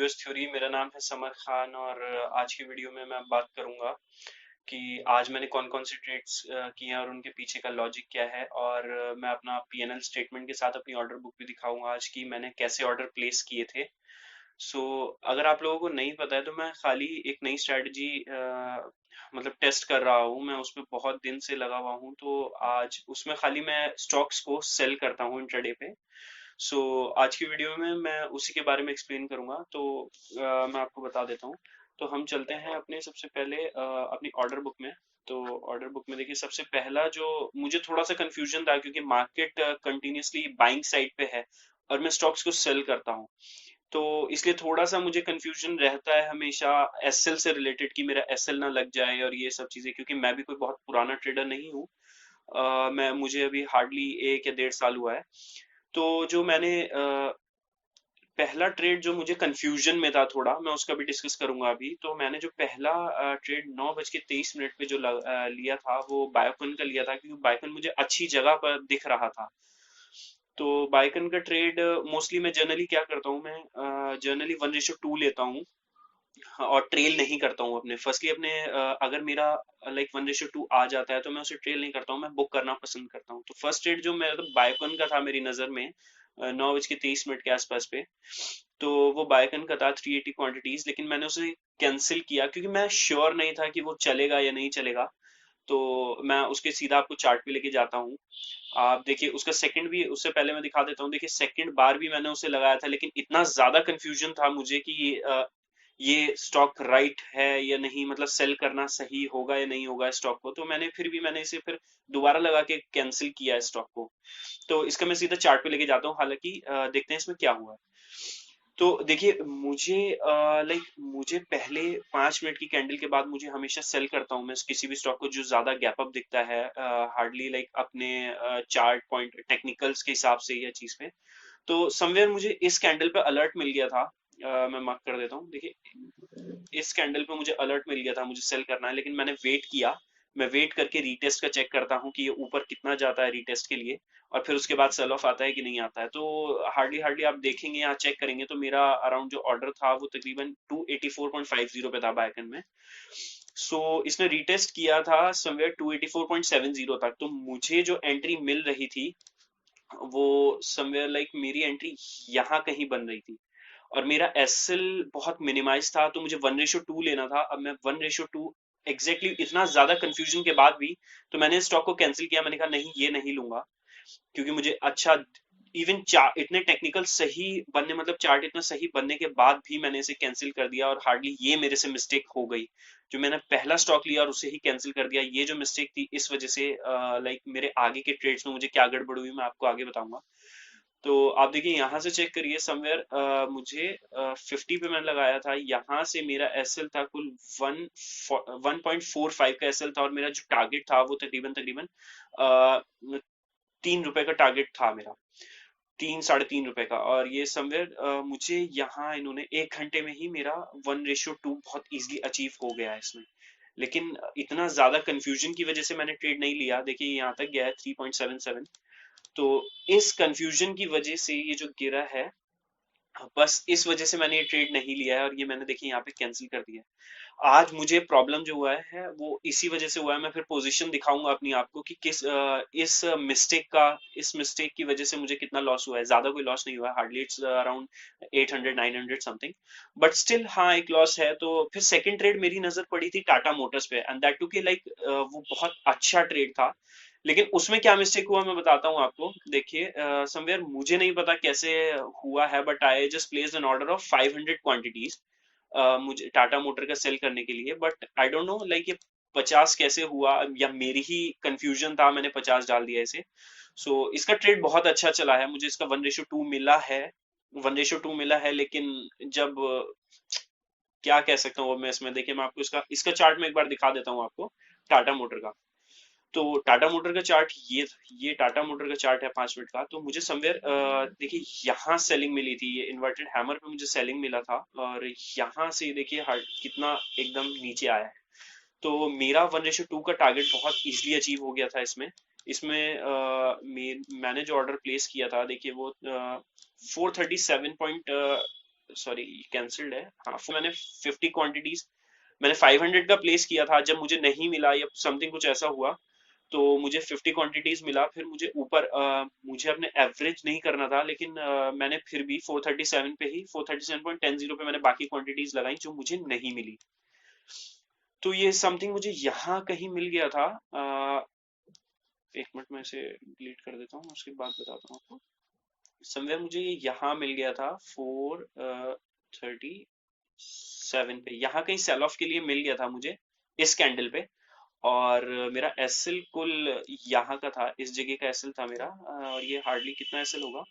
US theory. मेरा नाम है समर खान और आज की वीडियो में मैं बात करूंगा कि आज मैंने कौन कौन से ट्रेड्स किए हैं और उनके पीछे का लॉजिक क्या है। और मैं अपना पीएनएल स्टेटमेंट के साथ अपनी ऑर्डर बुक भी दिखाऊंगा आज की मैंने कैसे ऑर्डर प्लेस किए थे। सो अगर आप लोगों को नहीं पता है तो मैं खाली एक नई स्ट्रैटेजी मतलब टेस्ट कर रहा हूँ। मैं उसमें बहुत दिन से लगा हुआ हूँ, तो आज उसमें खाली मैं स्टॉक्स को सेल करता हूँ इंट्राडे पे। सो आज की वीडियो में मैं उसी के बारे में एक्सप्लेन करूंगा। तो मैं आपको बता देता हूँ। तो हम चलते हैं अपने सबसे पहले अपनी ऑर्डर बुक में। तो ऑर्डर बुक में देखिए, सबसे पहला जो मुझे थोड़ा सा कंफ्यूजन था क्योंकि मार्केट कंटिन्यूअसली बाइंग साइड पे है और मैं स्टॉक्स को सेल करता हूँ, तो इसलिए थोड़ा सा मुझे कंफ्यूजन रहता है हमेशा एसएल से रिलेटेड कि मेरा एसएल ना लग जाए और ये सब चीजें, क्योंकि मैं भी कोई बहुत पुराना ट्रेडर नहीं हूँ। मैं मुझे अभी हार्डली 1 या 1.5 साल हुआ है। तो जो मैंने पहला ट्रेड जो मुझे कंफ्यूजन में था थोड़ा, मैं उसका भी डिस्कस करूंगा अभी। तो मैंने जो पहला ट्रेड 9:23 पे जो लिया था वो बायोकन का लिया था, क्योंकि बायोकन मुझे अच्छी जगह पर दिख रहा था। तो बायोकन का ट्रेड मोस्टली मैं जनरली क्या करता हूँ, मैं जनरली 1:2 लेता हूँ। हाँ, और ट्रेल नहीं करता हूँ अपने फर्स्टली अपने अगर मेरा लाइक 1:2 आ जाता है तो मैं उसे ट्रेल नहीं करता हूँ, मैं बुक करना पसंद करता हूँ। तो फर्स्ट ट्रेड जो मेरा बायोकन का था मेरी नज़र में 9:23 के आसपास पे। तो वो बायोकन का था 380 क्वांटिटीज, लेकिन मैंने उसे कैंसिल किया क्योंकि मैं श्योर नहीं था कि वो चलेगा या नहीं चलेगा। तो मैं उसके सीधा आपको चार्ट पे लेके जाता हूँ। आप देखिए उसका सेकंड भी, उससे पहले मैं दिखा देता हूँ। देखिए सेकंड बार भी मैंने उसे लगाया था, लेकिन इतना ज्यादा कंफ्यूजन था मुझे कि ये स्टॉक राइट है या नहीं, मतलब सेल करना सही होगा या नहीं होगा स्टॉक को। तो मैंने इसे फिर दोबारा लगा के कैंसिल किया है स्टॉक को। तो इसका मैं सीधा चार्ट पे लेके जाता हूँ, हालांकि देखते हैं इसमें क्या हुआ है। तो देखिए मुझे मुझे पहले 5 मिनट की कैंडल के बाद मुझे हमेशा सेल करता हूँ मैं किसी भी स्टॉक को जो ज्यादा गैप अप दिखता है, हार्डली लाइक अपने चार्ट पॉइंट टेक्निकल्स के हिसाब से यह चीज पे। तो समवेयर मुझे इस कैंडल पे अलर्ट मिल गया था। मैं मार्क कर देता हूँ। देखिए इस कैंडल पे मुझे अलर्ट मिल गया था, मुझे सेल करना है, लेकिन मैंने वेट किया। मैं वेट करके रीटेस्ट का चेक करता हूँ कि ये ऊपर कितना जाता है रीटेस्ट के लिए, और फिर उसके बाद सेल ऑफ आता है कि नहीं आता है। तो हार्डली हार्डली आप देखेंगे यहाँ चेक करेंगे तो मेरा अराउंड जो ऑर्डर था वो तकरीबन 284.50 पे था बायकन में। सो इसने रीटेस्ट किया था समवेयर 284.70 तक, तो मुझे जो एंट्री मिल रही थी वो समवेयर लाइक मेरी एंट्री यहाँ कहीं बन रही थी। और मेरा एसएल बहुत मिनिमाइज था, तो मुझे 1:2 लेना था। अब मैं 1:2 एग्जैक्टली इतना ज्यादा कंफ्यूजन के बाद भी, तो मैंने स्टॉक को कैंसिल किया। मैंने कहा नहीं, ये नहीं लूंगा, क्योंकि मुझे अच्छा इवन चार्ट इतने टेक्निकल सही बनने, मतलब चार्ट इतना सही बनने के बाद भी मैंने इसे कैंसिल कर दिया। और हार्डली ये मेरे से मिस्टेक हो गई, जो मैंने पहला स्टॉक लिया और उसे ही कैंसिल कर दिया। ये जो मिस्टेक थी इस वजह से लाइक मेरे आगे के ट्रेड्स में मुझे क्या गड़बड़ हुई मैं आपको आगे बताऊंगा। तो आप देखिए यहाँ से चेक करिए समवेयर मुझे 50 पे मैंने लगाया था, यहाँ से मेरा एसएल था कुल 1.45 का एसएल था, और मेरा जो टारगेट था वो तकरीबन तकरीबन 3 रुपए का टारगेट था मेरा, 3 साढ़े 3 रुपए का। और ये समवेयर मुझे यहाँ इन्होंने 1 घंटे में ही मेरा 1:2 बहुत इजीली अचीव हो गया है इसमें। लेकिन इतना ज्यादा कंफ्यूजन की वजह से मैंने ट्रेड नहीं लिया। देखिए यहाँ तक गया है 3.77। तो इस कंफ्यूजन की वजह से ये जो गिरा है, बस इस वजह से मैंने ये ट्रेड नहीं लिया है और ये मैंने देखिए यहाँ पे कैंसिल कर दिया है। आज मुझे प्रॉब्लम जो हुआ है वो इसी वजह से हुआ है। मैं फिर पोजीशन दिखाऊंगा अपनी आपको कि इस मिस्टेक की वजह से मुझे कितना लॉस हुआ है। ज्यादा कोई लॉस नहीं हुआ है, hardly it's around 800 900 something, but still हाँ एक लॉस है। तो फिर सेकंड ट्रेड मेरी नजर पड़ी थी टाटा मोटर्स पे, एंड दैट टू के लाइक वो बहुत अच्छा ट्रेड था। लेकिन उसमें क्या मिस्टेक हुआ मैं बताता हूँ आपको। देखिए समवेयर मुझे नहीं पता कैसे हुआ है, but I just placed an order of 500 quantities मुझे टाटा मोटर का सेल करने के लिए। But I don't know like ये 50 कैसे हुआ, या मेरी ही कंफ्यूजन था, मैंने 50 डाल दिया इसे। सो इसका ट्रेड बहुत अच्छा चला है, मुझे इसका 1:2 मिला है, 1:2 मिला है। लेकिन जब क्या कह सकता हूँ अब मैं इसमें, देखिए मैं आपको इसका इसका चार्ट में एक बार दिखा देता हूँ आपको, टाटा मोटर का। तो टाटा मोटर का चार्ट ये टाटा मोटर का चार्ट है 5 मिनट का। तो मुझे समवेयर देखिए यहाँ सेलिंग मिली थी, ये इन्वर्टेड हैमर पे मुझे सेलिंग मिला था, और यहाँ से देखिए हार्ड कितना एकदम नीचे आया है। तो मेरा 1:2 का टारगेट बहुत इजीली अचीव हो गया था इसमें। इसमें मैंने जो ऑर्डर प्लेस किया था देखिए वो 437.50 सॉरी कैंसिल्ड है, हाँ मैंने 50 क्वांटिटीज, मैंने 500 का प्लेस किया था, जब मुझे नहीं मिला या समथिंग कुछ ऐसा हुआ तो मुझे 50 क्वांटिटीज मिला, फिर मुझे ऊपर मुझे अपने एवरेज नहीं करना था, लेकिन मैंने फिर भी 437 पे ही 437.10 पे मैंने बाकी क्वांटिटीज लगाई जो मुझे नहीं मिली। तो ये समथिंग मुझे यहाँ कहीं मिल गया था। एक मिनट में इसे डिलीट कर देता हूँ, उसके बाद बताता हूँ आपको। समवेयर मुझे ये यहाँ मिल गया था 437 पे, यहाँ कहीं सेल ऑफ के लिए मिल गया था मुझे इस कैंडल पे। और मेरा एसएल कुल यहाँ का था, इस जगह का एसएल था मेरा, और ये हार्डली कितना एसएल होगा,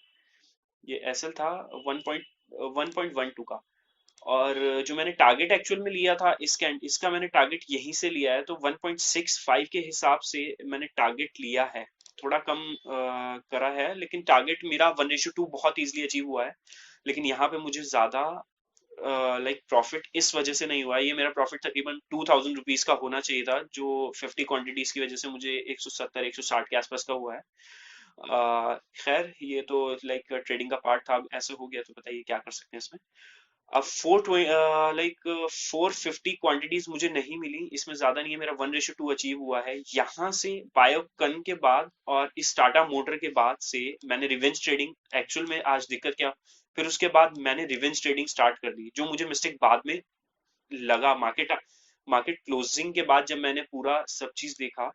ये एसएल था 1.12 का। और जो मैंने टारगेट एक्चुअल में लिया था इसका मैंने टारगेट यहीं से लिया है, तो 1.65 के हिसाब से मैंने टारगेट लिया है। थोड़ा कम करा है, लेकिन टारगेट मेरा 1:2 बहुत इजीली अचीव हुआ है। लेकिन यहाँ पे मुझे ज्यादा लाइक प्रॉफिट इस वजह से नहीं हुआ है, ये मेरा प्रॉफिट तकरीबन 2000 रुपीज का होना चाहिए था, जो 50 क्वांटिटीज की वजह से मुझे 170 160 के आसपास का हुआ है। खैर ये तो लाइक ट्रेडिंग का पार्ट था, अब ऐसे हो गया तो बताइए क्या कर सकते हैं इसमें। अब 450 क्वांटिटीज मुझे नहीं मिली, इसमें ज्यादा नहीं है, मेरा 1:2 अचीव हुआ है। यहाँ से बायोकन के बाद और इस टाटा मोटर के बाद से मैंने रिवेंज ट्रेडिंग, एक्चुअल में आज दिक्कत क्या, फिर उसके बाद मैंने रिवेंज ट्रेडिंग स्टार्ट कर दी, जो मुझे मिस्टेक बाद में लगा। मार्केट मार्केट क्लोजिंग के बाद जब मैंने पूरा सब चीज देखा,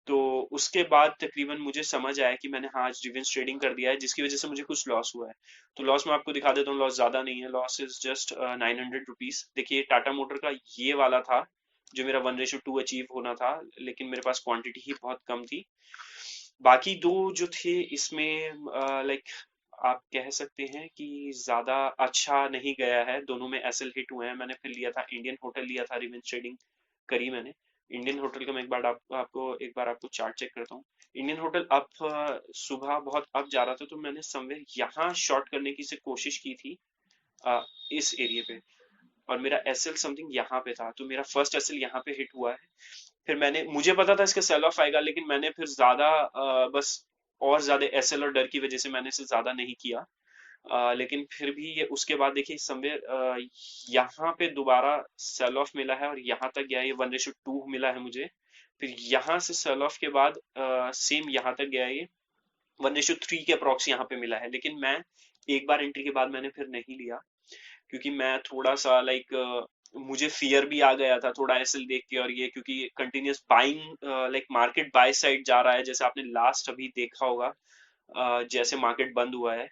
तो उसके बाद तकरीबन मुझे समझ आया कि मैंने हाँ आज रिवेंज ट्रेडिंग कर दिया है, जिसकी वजह से मुझे कुछ लॉस हुआ है। तो लॉस मैं आपको दिखा देता हूँ, लॉस ज्यादा नहीं है, लॉस इज जस्ट 900 रुपीज। देखिए टाटा मोटर का ये वाला था जो मेरा 1:2 अचीव होना था, लेकिन मेरे पास क्वांटिटी ही बहुत कम थी। बाकी दो जो थे इसमें लाइक आप कह सकते हैं कि ज्यादा अच्छा नहीं गया है, दोनों में एसएल हिट हुए हैं। मैंने फिर लिया था इंडियन होटल, लिया था, रिवेंज ट्रेडिंग करी मैंने। इंडियन होटल का मैं एक बार आपको चार्ट चेक करता हूँ। इंडियन होटल अप सुबह बहुत अप जा रहा था, तो मैंने समवेयर यहाँ शॉर्ट करने की से कोशिश की थी अ, इस एरिया पे, और मेरा एसएल समथिंग यहाँ पे था, तो मेरा फर्स्ट एसएल यहाँ पे हिट हुआ है। फिर मैंने मुझे पता था इसका सेल ऑफ आएगा, लेकिन मैंने फिर ज्यादा बस और ज्यादा एसएल और डर की वजह से मैंने इसे ज्यादा नहीं किया। लेकिन फिर भी ये उसके बाद देखिए समवेयर यहाँ पे दोबारा सेल ऑफ मिला है और यहाँ तक गया है, ये 1:2 मिला है मुझे। फिर यहाँ से सेल ऑफ के बाद सेम यहाँ तक गया है, ये 1:3 के अप्रॉक्स यहाँ पे मिला है। लेकिन मैं एक बार एंट्री के बाद मैंने फिर नहीं लिया, क्योंकि मैं थोड़ा सा लाइक मुझे फियर भी आ गया था थोड़ा एसएल देख के, और ये क्योंकि continuous buying like market by side जा रहा है, जैसे आपने लास्ट अभी देखा होगा जैसे मार्केट बंद हुआ है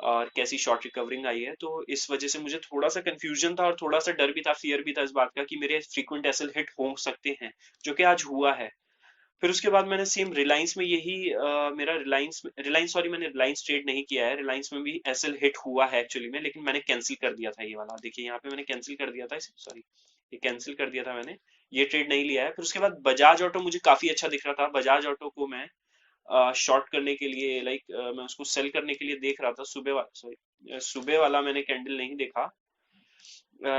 और कैसी शॉर्ट रिकवरिंग आई है, तो इस वजह से मुझे थोड़ा सा कंफ्यूजन था और थोड़ा सा डर भी था, फियर भी था इस बात का कि मेरे फ्रीक्वेंट एसएल हिट हो सकते हैं, जो कि आज हुआ है। फिर उसके बाद मैंने सेम रिलायंस में यही मेरा रिलायंस रिलायंस सॉरी मैंने रिलायंस ट्रेड नहीं किया है, रिलायंस में भी एसएल हिट हुआ है एक्चुअली में, लेकिन मैंने कैंसिल कर दिया था ये वाला, देखिए यहाँ पे मैंने कैंसिल कर दिया था इसे, सॉरी ये कैंसिल कर दिया था मैंने, ये ट्रेड नहीं लिया है। फिर उसके बाद बजाज ऑटो मुझे काफी अच्छा दिख रहा था, बजाज ऑटो को मैं शॉर्ट करने के लिए लाइक मैं उसको सेल करने के लिए देख रहा था, सुबह वाला मैंने कैंडल नहीं देखा,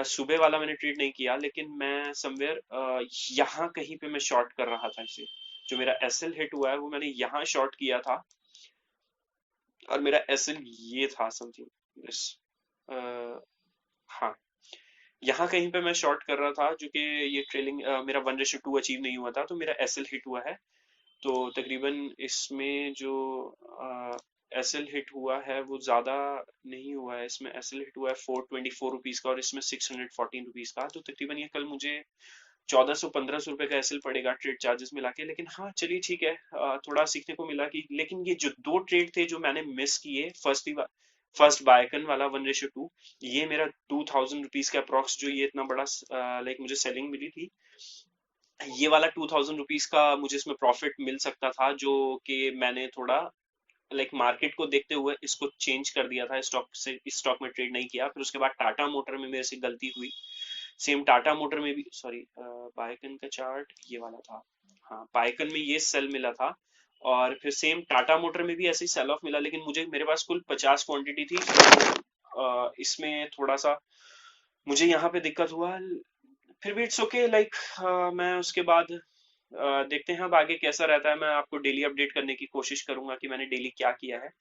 सुबह वाला मैंने ट्रेड नहीं किया, लेकिन मैं समवेयर यहाँ कहीं पे मैं शॉर्ट कर रहा था इसे। जो मेरा एसएल हिट हुआ है वो मैंने यहाँ शॉर्ट किया था, और मेरा एसएल ये था समथिंग इस हाँ यहाँ कहीं पे मैं शॉर्ट कर रहा था, जो कि ये ट्रेलिंग मेरा 1:2 अचीव नहीं हुआ था, तो मेरा एसएल हिट हुआ है। तो तकरीबन इसमें जो एसएल हिट हुआ है वो ज्यादा नहीं हुआ है, इसमें एसएल हिट हुआ है 424 रुपीज का, और इसमें 614 रुपीज का, तो तकरीबन ये कल मुझे 1400 1500 रुपए का एसएल पड़ेगा ट्रेड चार्जेस मिला के। लेकिन हाँ चलिए ठीक है, थोड़ा सीखने को मिला कि, लेकिन ये जो दो ट्रेड थे जो मैंने मिस किए, फर्स्ट बायकन वाला 1:2, ये मेरा 2000 रुपीज का अप्रॉक्स, जो ये इतना बड़ा लाइक मुझे सेलिंग मिली थी, ये वाला 2000 रुपीज का मुझे इसमें प्रॉफिट मिल सकता था, जो कि मैंने थोड़ा लाइक मार्केट को देखते हुए इसको चेंज कर दिया था, स्टॉक से इस स्टॉक में ट्रेड नहीं किया। फिर उसके बाद टाटा मोटर में मेरे से गलती हुई, सेम टाटा मोटर में भी, सॉरी बायकन का चार्ट ये वाला था, हाँ बायकन में ये सेल मिला था, और फिर सेम टाटा मोटर में भी ऐसे ही सेल ऑफ मिला, लेकिन मुझे मेरे पास कुल 50 क्वांटिटी थी, तो इसमें थोड़ा सा मुझे यहाँ पे दिक्कत हुआ। फिर भी इट्स ओके लाइक मैं उसके बाद देखते हैं अब आगे कैसा रहता है, मैं आपको डेली अपडेट करने की कोशिश करूंगा कि मैंने डेली क्या किया है।